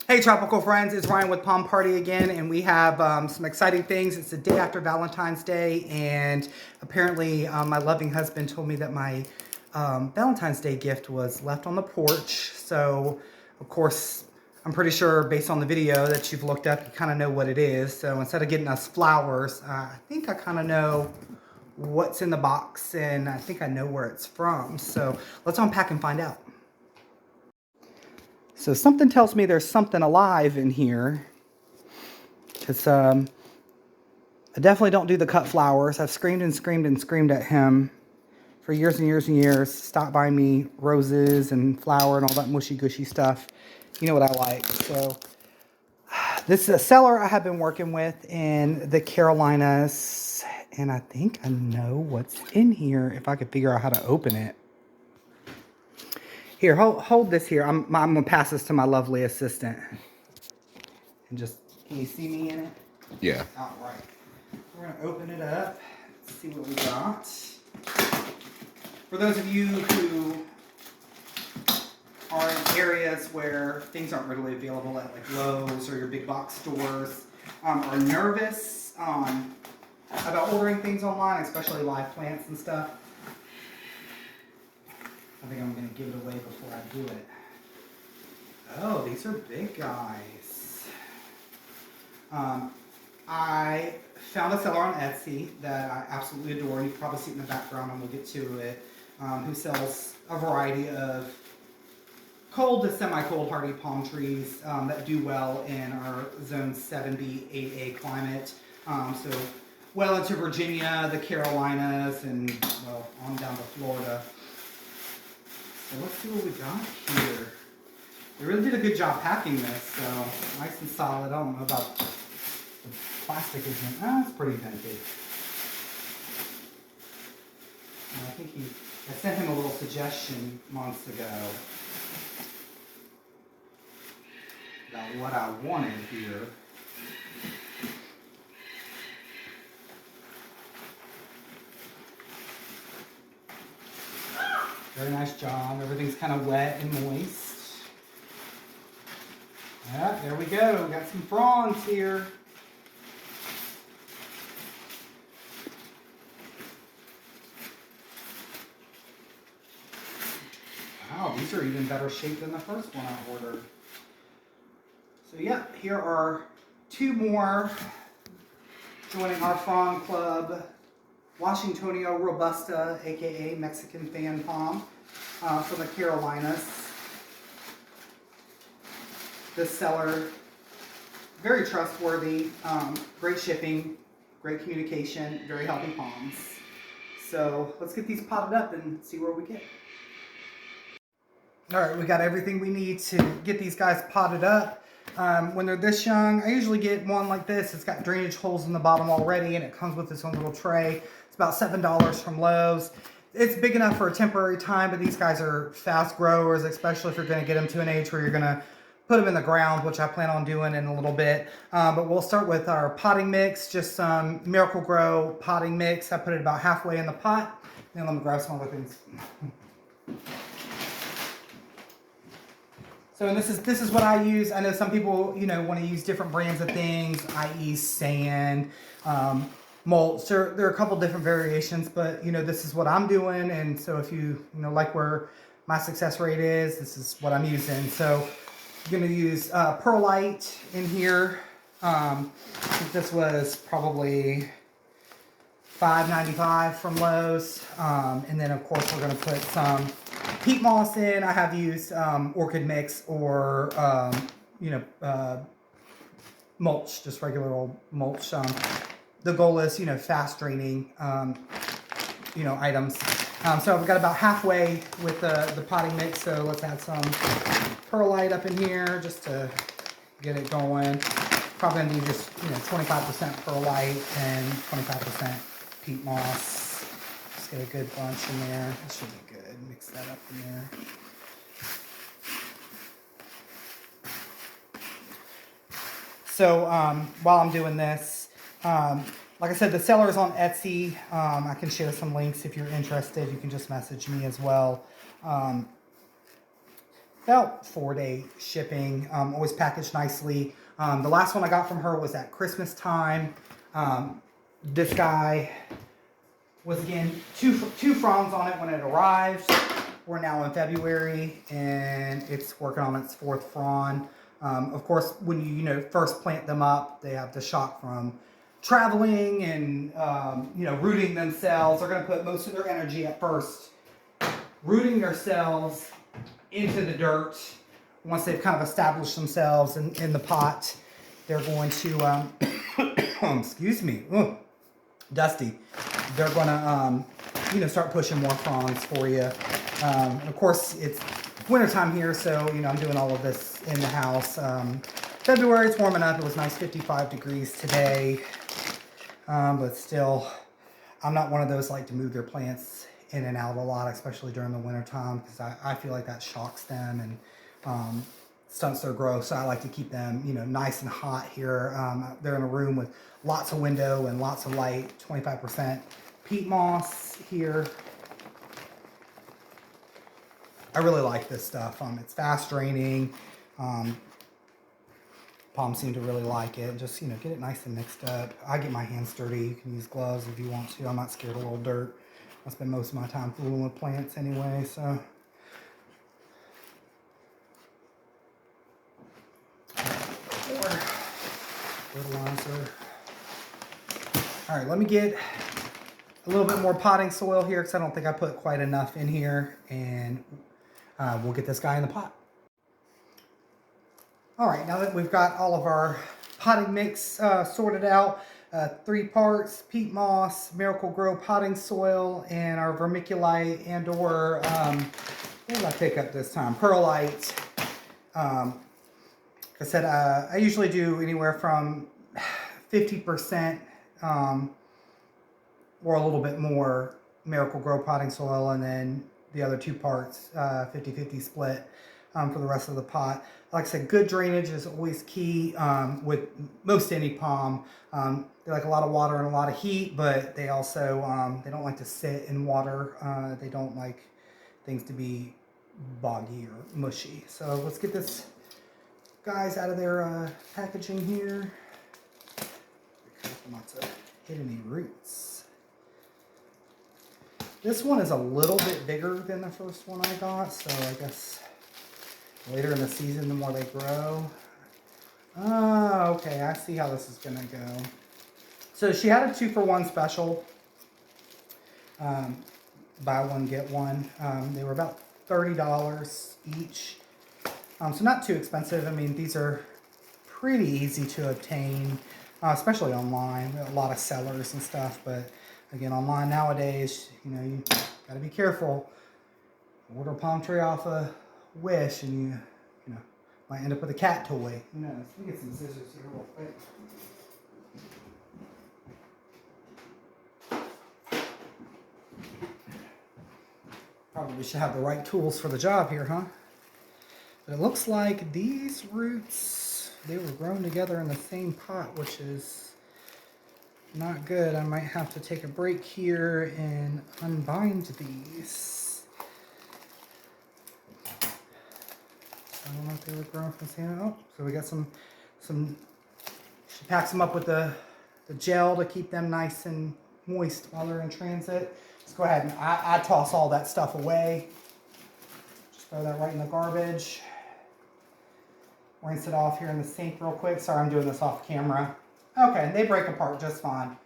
Hey tropical friends, it's Ryan with Palm Party again, and we have some exciting things. It's the day after Valentine's Day, and apparently my loving husband told me that my Valentine's Day gift was left on the porch. So, of course, I'm pretty sure based on the video that you've looked up, you kind of know what it is. So instead of getting us flowers, I think I kind of know what's in the box, and I think I know where it's from. So let's unpack and find out. So something tells me there's something alive in here. Because I definitely don't do the cut flowers. I've screamed and screamed and screamed at him for years and years and years. Stop buying me roses and flower and all that mushy gushy stuff. You know what I like. So this is a seller I have been working with in the Carolinas. And I think I know what's in here if I could figure out how to open it. Here, hold this here. I'm going to pass this to my lovely assistant. And just, can you see me in it? Yeah. All right. We're going to open it up, see what we got. For those of you who are in areas where things aren't readily available at like Lowe's or your big box stores, are nervous about ordering things online, especially live plants and stuff, I think I'm going to give it away before I do it. Oh, these are big guys. I found a seller on Etsy that I absolutely adore, and you can probably see it in the background, and we'll get to it, who sells a variety of cold to semi-cold hardy palm trees that do well in our zone 7B, 8A climate. So well into Virginia, the Carolinas, and well, on down to Florida. So let's see what we got here. They really did a good job packing this, so nice and solid. I don't know about the plastic isn't. It's pretty dented. And I sent him a little suggestion months ago about what I wanted here. Very nice job. Everything's kind of wet and moist. Yeah, there we go. We got some fronds here. Wow, these are even better shape than the first one I ordered. So yeah, here are two more joining our frond club. Washintonia robusta, aka Mexican fan palm, from the Carolinas. This seller, very trustworthy, great shipping, great communication, very healthy palms. So let's get these potted up and see where we get. All right, we got everything we need to get these guys potted up. When they're this young, I usually get one like this. It's got drainage holes in the bottom already, and it comes with its own little tray. It's about $7 from Lowe's. It's big enough for a temporary time, but these guys are fast growers, especially if you're going to get them to an age where you're going to put them in the ground, which I plan on doing in a little bit. But we'll start with our potting mix, just some Miracle Grow potting mix. I put it about halfway in the pot. Then let me grab some other things. So this is what I use. I know some people, want to use different brands of things, i.e. sand, mulch. There are a couple different variations, but this is what I'm doing. And so if you like where my success rate is, this is what I'm using. So I'm going to use perlite in here. I think this was probably $5.95 from Lowe's. And then of course we're going to put some peat moss in. I have used orchid mix or mulch, just regular old mulch. The goal is fast draining items. So we've got about halfway with the potting mix. So let's add some perlite up in here just to get it going. Probably gonna do just 25% perlite and 25% peat moss. Just get a good bunch in there. That should be good. Mix that up in there. So while I'm doing this, like I said, the seller is on Etsy. I can share some links if you're interested. You can just message me as well. about 4-day shipping. Always packaged nicely. The last one I got from her was at Christmas time. This guy was, again, two fronds on it when it arrived. We're now in February and it's working on its 4th frond. Of course, when you first plant them up, they have the shock from traveling and rooting themselves. They're going to put most of their energy at first rooting themselves into the dirt. Once they've kind of established themselves in the pot, they're going to excuse me, dusty. They're going to start pushing more fronds for you. Of course, it's wintertime here, so I'm doing all of this in the house. February, it's warming up. It was nice 55 degrees today. But still, I'm not one of those like to move their plants in and out a lot, especially during the winter time, because I feel like that shocks them and stunts their growth. So I like to keep them, nice and hot here. They're in a room with lots of window and lots of light. 25% peat moss here. I really like this stuff. It's fast draining. Palms seem to really like it. Just, get it nice and mixed up. I get my hands dirty. You can use gloves if you want to. I'm not scared of a little dirt. I spend most of my time fooling with plants anyway, so. Fertilizer. All right, let me get a little bit more potting soil here because I don't think I put quite enough in here, and we'll get this guy in the pot. All right, now that we've got all of our potting mix sorted out, 3 parts, peat moss, Miracle-Gro potting soil, and our vermiculite and or, what did I pick up this time? Perlite. Like I said, I usually do anywhere from 50% or a little bit more Miracle-Gro potting soil, and then the other 2 parts, 50-50 split for the rest of the pot. Like I said, good drainage is always key with most any palm. They like a lot of water and a lot of heat, but they also, they don't like to sit in water. They don't like things to be boggy or mushy. So let's get this guys out of their packaging here. Not to hit any roots. This one is a little bit bigger than the first one I got, so I guess later in the season, the more they grow. Oh, okay, I see how this is gonna go. So she had a 2-for-1 special. Buy one, get one. They were about $30 each. So not too expensive. I mean, these are pretty easy to obtain, especially online. There are a lot of sellers and stuff, but again, online nowadays, you gotta be careful. Order a palm tree off a Wish and you might end up with a cat toy. Who knows? Let me get some scissors here real quick. Probably should have the right tools for the job here, huh? But it looks like these roots, they were grown together in the same pot, which is not good. I might have to take a break here and unbind these. I don't know if they were grown from the same. Oh, so we got some. She packs them up with the gel to keep them nice and moist while they're in transit. Let's go ahead and I toss all that stuff away. Just throw that right in the garbage. Rinse it off here in the sink real quick. Sorry, I'm doing this off camera. Okay, they break apart just fine.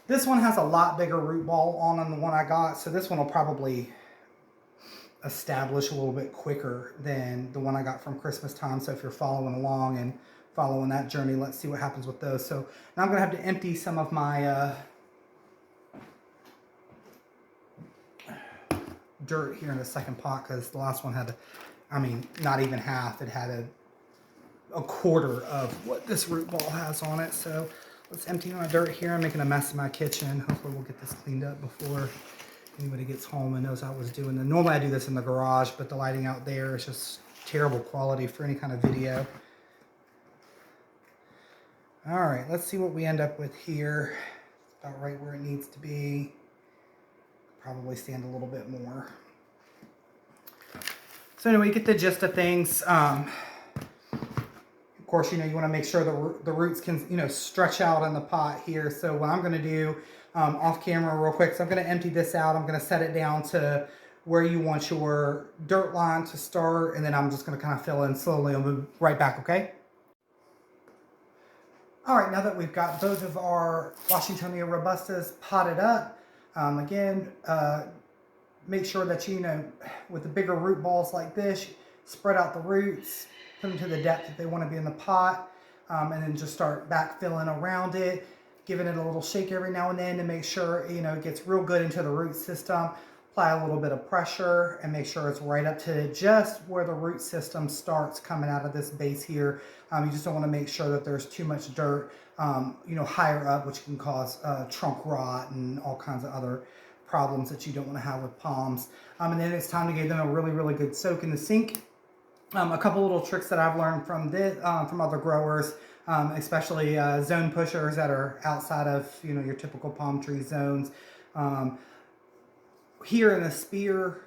This one has a lot bigger root ball on than the one I got, so this one will probably establish a little bit quicker than the one I got from Christmas time. So if you're following along and following that journey, let's see what happens with those. So now I'm gonna have to empty some of my dirt here in the second pot, because the last one had, not even half. It had a quarter of what this root ball has on it. So let's empty my dirt here. I'm making a mess in my kitchen. Hopefully we'll get this cleaned up before anybody gets home and knows I was doing this. Normally I do this in the garage, but the lighting out there is just terrible quality for any kind of video. All right, let's see what we end up with here. About right where it needs to be. Probably stand a little bit more. So anyway, you get the gist of things. Of course, you know, you want to make sure the roots can, you know, stretch out in the pot here. So what I'm going to do off camera real quick, so I'm going to empty this out. I'm going to set it down to where you want your dirt line to start, and then I'm just going to kind of fill in slowly. I'll move right back, okay? All right, now that we've got both of our Washingtonia Robustas potted up, again, make sure that you know, with the bigger root balls like this, spread out the roots, put them to the depth that they want to be in the pot, and then just start backfilling around it, giving it a little shake every now and then to make sure, you know, it gets real good into the root system. Apply a little bit of pressure and make sure it's right up to just where the root system starts coming out of this base here. You just don't want to make sure that there's too much dirt, you know, higher up, which can cause trunk rot and all kinds of other problems that you don't want to have with palms. And then it's time to give them a really, really good soak in the sink. A couple little tricks that I've learned from from other growers, especially zone pushers that are outside of, you know, your typical palm tree zones. Here in the spear,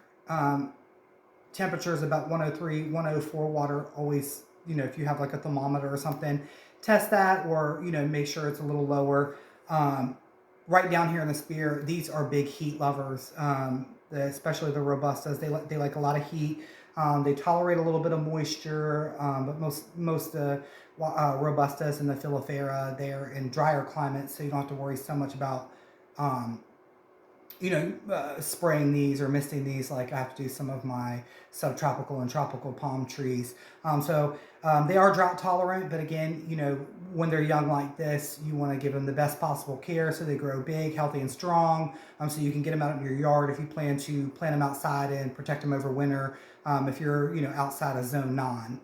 temperature is about 103, 104 water. Always, you know, if you have like a thermometer or something, test that, or, you know, make sure it's a little lower. Right down here in the spear, these are big heat lovers, especially the Robustas. They like a lot of heat. They tolerate a little bit of moisture, but most Robustas and the Filifera, they're in drier climates, so you don't have to worry so much about you know, spraying these or misting these like I have to do some of my subtropical and tropical palm trees. They are drought tolerant, but again, you know, when they're young like this, you want to give them the best possible care so they grow big, healthy, and strong. So you can get them out in your yard if you plan to plant them outside and protect them over winter. If you're, you know, outside of zone 9.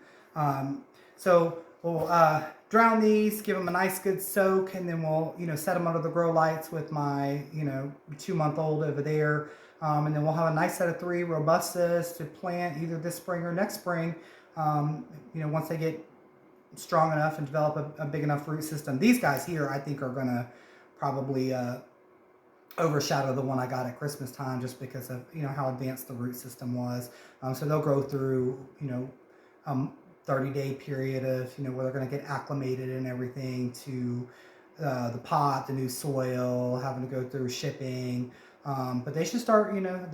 We'll drown these, give them a nice good soak, and then we'll, you know, set them under the grow lights with my, you know, 2-month-old over there. And then we'll have a nice set of 3 Robustas to plant either this spring or next spring, you know, once they get strong enough and develop a big enough root system. These guys here, I think, are going to probably overshadow the one I got at Christmas time just because of, you know, how advanced the root system was. So they'll grow through, you know, 30-day period of, you know, where they're going to get acclimated and everything to the pot, the new soil, having to go through shipping. But they should start, you know,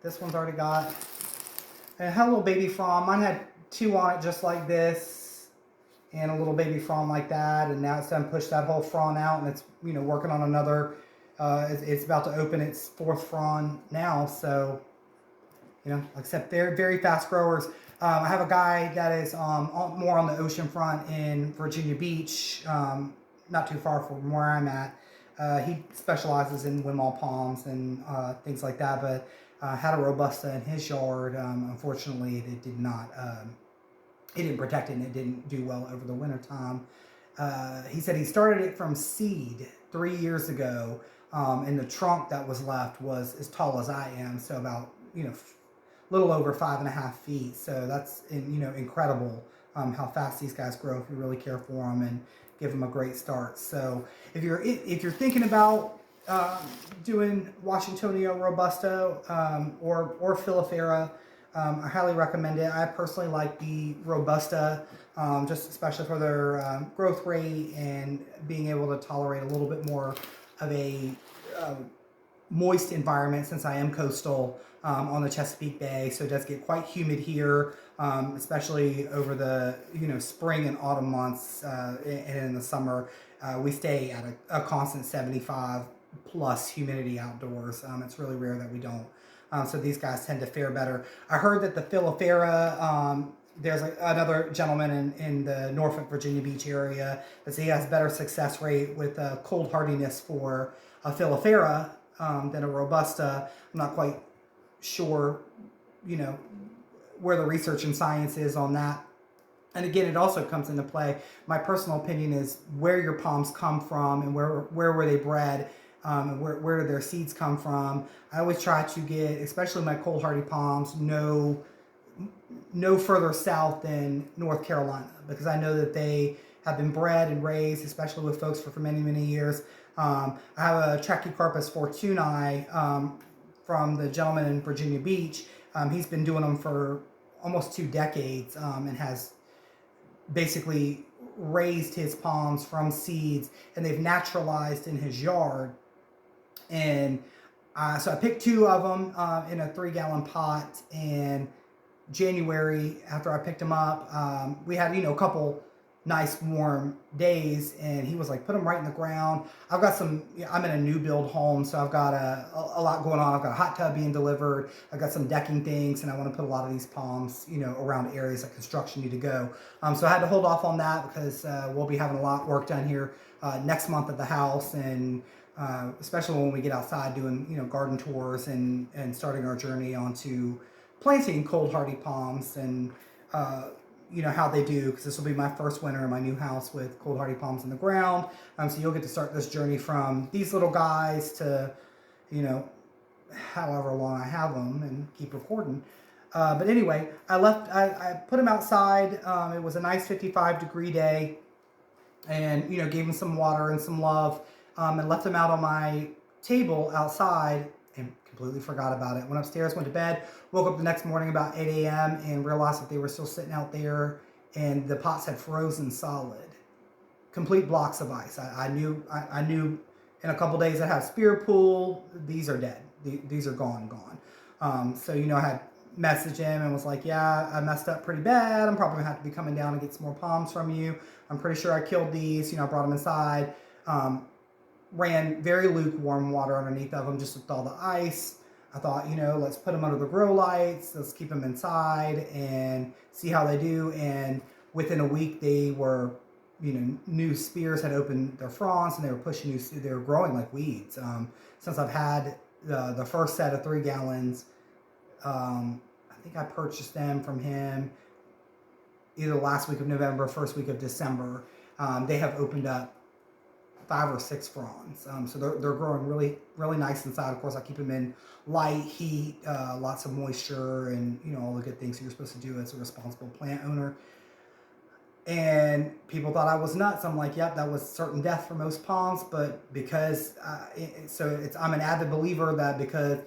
this one's already got, it had a little baby frond. Mine had 2 on it just like this and a little baby frond like that. And now it's done pushed that whole frond out, and it's, you know, working on another, it's about to open its 4th frond now. So, you know, except they're very fast growers. I have a guy that is more on the ocean front in Virginia Beach, not too far from where I'm at. He specializes in windmill palms and things like that, but had a Robusta in his yard. Unfortunately, it did not, he didn't protect it, and it didn't do well over the winter time. He said he started it from seed 3 years ago, and the trunk that was left was as tall as I am, so about, you know, little over 5.5 feet. So that's, you know, incredible how fast these guys grow if you really care for them and give them a great start. So if you're thinking about doing Washingtonia Robusta or Filifera, I highly recommend it. I personally like the Robusta, just especially for their growth rate and being able to tolerate a little bit more of a moist environment, since I am coastal on the Chesapeake Bay, so it does get quite humid here, especially over the, you know, spring and autumn months, and in the summer we stay at a constant 75 plus humidity outdoors. It's really rare that we don't. So these guys tend to fare better. I heard that the Filifera, there's another gentleman in the Norfolk, Virginia Beach area that says he has better success rate with cold hardiness for a Filifera than a Robusta. I'm not quite sure, you know, where the research and science is on that. And again, it also comes into play. My personal opinion is where your palms come from and where were they bred, and where do their seeds come from. I always try to get, especially my cold hardy palms, no further south than North Carolina, because I know that they have been bred and raised, especially with folks for many, many years. I have a Trachycarpus fortunei from the gentleman in Virginia Beach. He's been doing them for almost 2 decades, and has basically raised his palms from seeds, and they've naturalized in his yard. And so I picked 2 of them in a 3-gallon pot. And January, after I picked them up, we had, a couple nice warm days, and he was like, put them right in the ground. I'm in a new build home, so I've got a lot going on. I've got a hot tub being delivered. I've got some decking things, and I want to put a lot of these palms, around areas that construction need to go. So I had to hold off on that because we'll be having a lot of work done here next month at the house, and especially when we get outside doing, garden tours and starting our journey onto planting cold hardy palms, and how they do, because this will be my first winter in my new house with cold hardy palms in the ground. So you'll get to start this journey from these little guys to, however long I have them, and keep recording. But anyway, I put them outside. It was a nice 55-degree day, and gave them some water and some love, and left them out on my table outside, and completely forgot about it. Went upstairs, went to bed, woke up the next morning about 8 a.m. and realized that they were still sitting out there, and the pots had frozen solid, complete blocks of ice. I knew in a couple days I have spear pool. These are dead. These are gone. So I had messaged him and was like, yeah, I messed up pretty bad. I'm probably gonna have to be coming down and get some more palms from you. I'm pretty sure I killed these. I brought them inside. Ran very lukewarm water underneath of them just with all the ice. I thought, let's put them under the grow lights. Let's keep them inside and see how they do. And within a week, they were, new spears had opened their fronds, and they were pushing they were growing like weeds. Since I've had the first set of 3 gallons, I think I purchased them from him either last week of November, first week of December. They have opened up 5 or 6 fronds. So they're growing really, really nice inside. Of course, I keep them in light, heat, lots of moisture, and all the good things you're supposed to do as a responsible plant owner. And people thought I was nuts. I'm like, yep, that was certain death for most palms, but because I'm an avid believer that because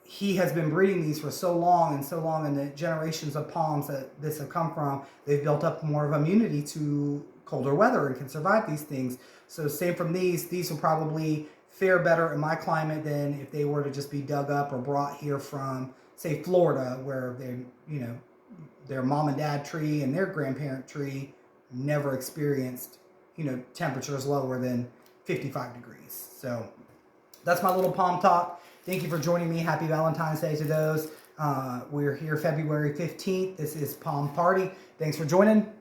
he has been breeding these for so long, and the generations of palms that this have come from, they've built up more of immunity to colder weather and can survive these things. So same from these will probably fare better in my climate than if they were to just be dug up or brought here from, say, Florida, where their mom and dad tree and their grandparent tree never experienced, temperatures lower than 55 degrees. So that's my little palm talk. Thank you for joining me. Happy Valentine's Day to those. We're here February 15th. This is Palm Party. Thanks for joining.